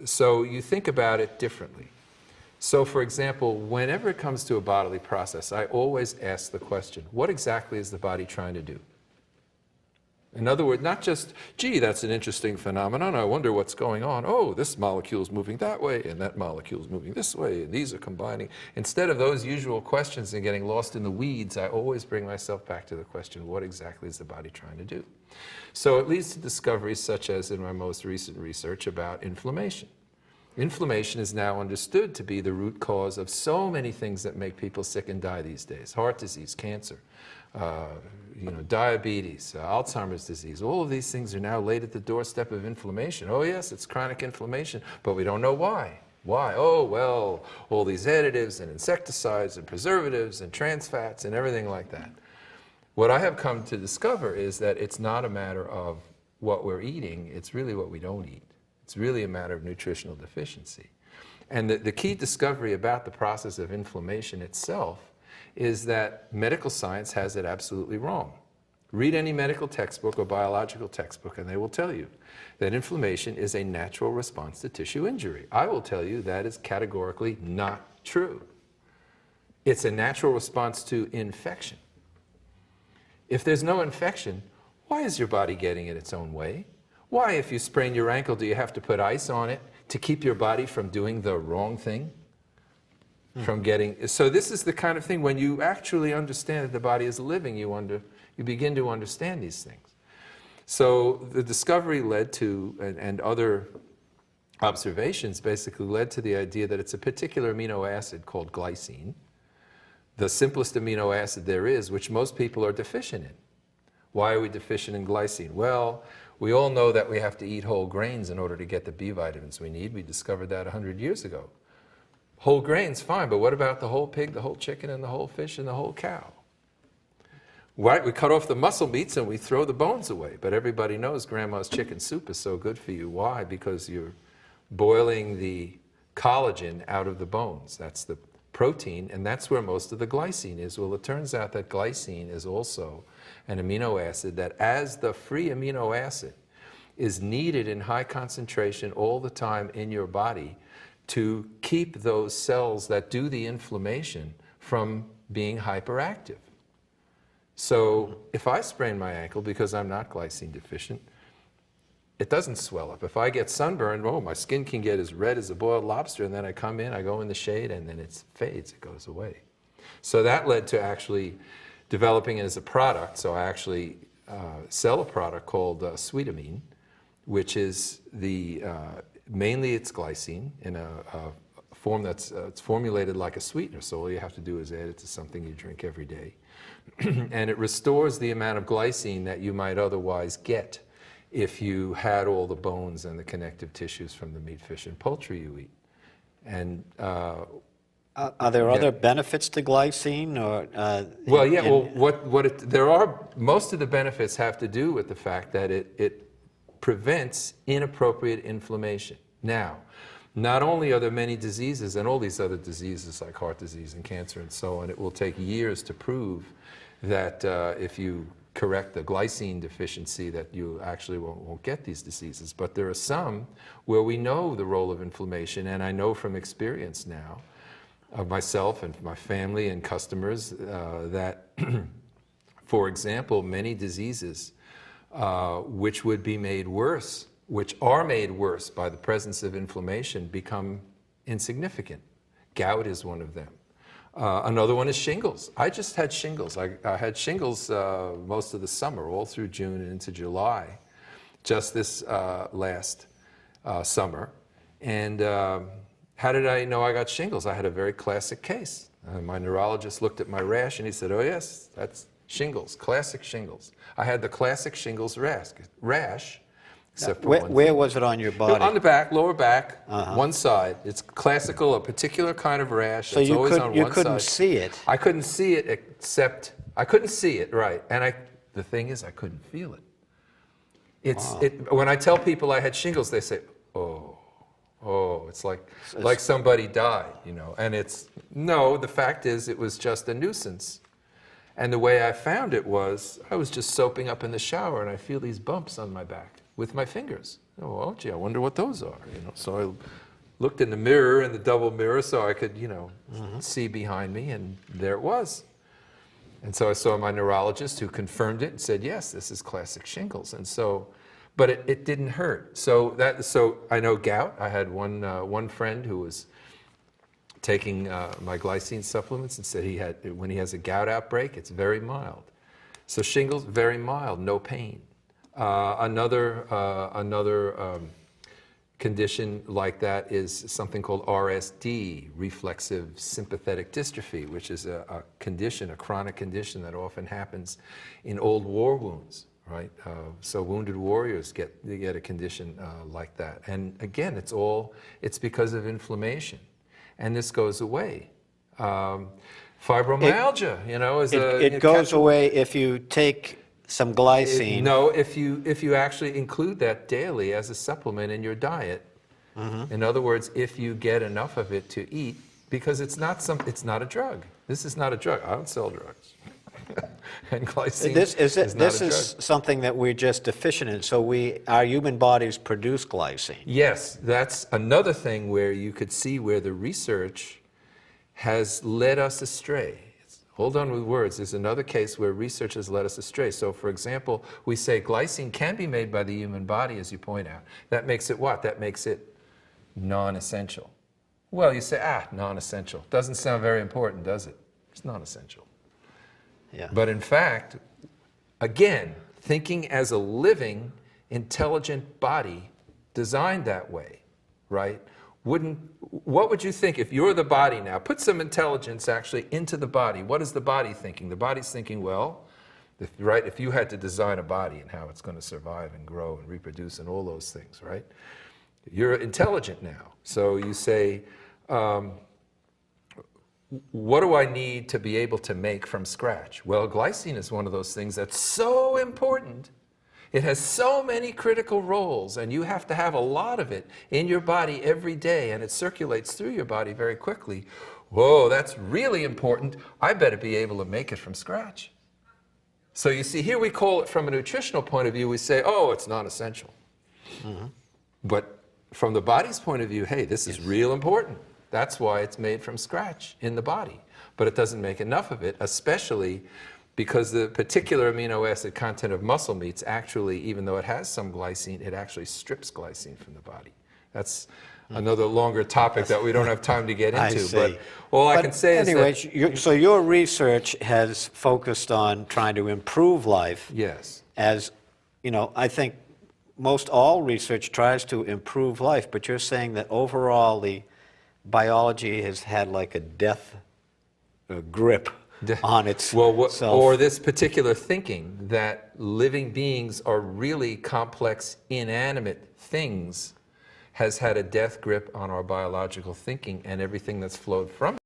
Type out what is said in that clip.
So you think about it differently. So for example, whenever it comes to a bodily process, I always ask the question, what exactly is the body trying to do? In other words, not just, gee, that's an interesting phenomenon, I wonder what's going on. Oh, this molecule is moving that way, and that molecule is moving this way, and these are combining. Instead of those usual questions and getting lost in the weeds, I always bring myself back to the question, what exactly is the body trying to do? So it leads to discoveries such as in my most recent research about inflammation. Inflammation is now understood to be the root cause of so many things that make people sick and die these days. Heart disease, cancer, diabetes, Alzheimer's disease. All of these things are now laid at the doorstep of inflammation. Oh yes, it's chronic inflammation, but we don't know why. Why? Oh, well, all these additives and insecticides and preservatives and trans fats and everything like that. What I have come to discover is that it's not a matter of what we're eating, it's really what we don't eat. It's really a matter of nutritional deficiency. And the key discovery about the process of inflammation itself is that medical science has it absolutely wrong. Read any medical textbook or biological textbook and they will tell you that inflammation is a natural response to tissue injury. I will tell you that is categorically not true. It's a natural response to infection. If there's no infection, why is your body getting in its own way? Why, if you sprain your ankle, do you have to put ice on it to keep your body from doing the wrong thing? From getting, so this is the kind of thing, when you actually understand that the body is living, you begin to understand these things. So the discovery led to, and other observations basically led to the idea that it's a particular amino acid called glycine, the simplest amino acid there is, which most people are deficient in. Why are we deficient in glycine? Well, we all know that we have to eat whole grains in order to get the B vitamins we need. We discovered that 100 years ago. Whole grains, fine, but what about the whole pig, the whole chicken, and the whole fish, and the whole cow? Right, we cut off the muscle meats and we throw the bones away, but everybody knows grandma's chicken soup is so good for you. Why? Because you're boiling the collagen out of the bones. That's the protein, and that's where most of the glycine is. Well, it turns out that glycine is also an amino acid that, as the free amino acid, is needed in high concentration all the time in your body to keep those cells that do the inflammation from being hyperactive. So if I sprain my ankle because I'm not glycine deficient, it doesn't swell up. If I get sunburned, oh, my skin can get as red as a boiled lobster, and then I come in, I go in the shade, and then it fades, it goes away. So that led to actually developing it as a product. So I actually sell a product called Sweetamine, which is mainly it's glycine in a form that's it's formulated like a sweetener. So all you have to do is add it to something you drink every day. And it restores the amount of glycine that you might otherwise get if you had all the bones and the connective tissues from the meat, fish, and poultry you eat. And are there other benefits to glycine, or? Well, yeah. Most of the benefits have to do with the fact that it prevents inappropriate inflammation. Now, not only are there many diseases, and all these other diseases like heart disease and cancer and so on, it will take years to prove that if you correct the glycine deficiency that you actually won't get these diseases. But there are some where we know the role of inflammation, and I know from experience now of myself and my family and customers that, for example, many diseases which would be made worse, which are made worse by the presence of inflammation, become insignificant. Gout is one of them. Another one is shingles. I just had shingles. I had shingles most of the summer, all through June and into July, just this last summer. And how did I know I got shingles? I had a very classic case. My neurologist looked at my rash and he said, oh yes, that's shingles, classic shingles. I had the classic shingles rash, except for where was it on your body? On the back, lower back, one side. It's classical, a particular kind of rash. So it's always on one you couldn't side. see it? I couldn't see it, except, I couldn't see it, right. And the thing is, I couldn't feel it. When I tell people I had shingles, they say, oh, it's like somebody died, you know. And no, the fact is it was just a nuisance. And the way I found it was, I was just soaping up in the shower and I feel these bumps on my back with my fingers. Oh, well, gee, I wonder what those are. So I looked in the mirror, in the double mirror, so I could, see behind me, and there it was. And so I saw my neurologist, who confirmed it and said, yes, this is classic shingles. And so, but it didn't hurt. So I know gout. I had one friend who was taking my glycine supplements and said when he has a gout outbreak, it's very mild. So shingles, very mild, no pain. Another condition like that is something called RSD, reflexive sympathetic dystrophy, which is a chronic condition that often happens in old war wounds, right? So wounded warriors get a condition like that. And again, it's because of inflammation. And this goes away. Fibromyalgia, It goes away if you take some glycine. No, if you actually include that daily as a supplement in your diet. In other words, if you get enough of it to eat, because it's not a drug. This is not a drug. I don't sell drugs. And glycine This is is something that we're just deficient in. So our human bodies produce glycine. Yes, that's another thing where you could see where the research has led us astray. Hold on with words. There's another case where research has led us astray. So, for example, we say glycine can be made by the human body, as you point out. That makes it what? That makes it non-essential. Well, you say, non-essential. Doesn't sound very important, does it? It's non-essential. Yeah. But in fact, again, thinking as a living, intelligent body designed that way, right? What would you think if you're the body now? Put some intelligence actually into the body. What is the body thinking? The body's thinking, well, if you had to design a body and how it's going to survive and grow and reproduce and all those things, right? You're intelligent now. So you say, what do I need to be able to make from scratch? Well, glycine is one of those things that's so important. It has so many critical roles, and you have to have a lot of it in your body every day, and it circulates through your body very quickly. Whoa, that's really important. I better be able to make it from scratch. So you see, here we call it from a nutritional point of view, we say, oh, it's non-essential. But from the body's point of view, hey, this is real important. That's why it's made from scratch in the body. But it doesn't make enough of it, especially because the particular amino acid content of muscle meats actually, even though it has some glycine, it actually strips glycine from the body. That's another longer topic that we don't have time to get into. I see. But all I can say is that... So your research has focused on trying to improve life. Yes. As, I think most all research tries to improve life, but you're saying that overall the biology has had like a death grip on itself. Or this particular thinking that living beings are really complex, inanimate things has had a death grip on our biological thinking and everything that's flowed from it.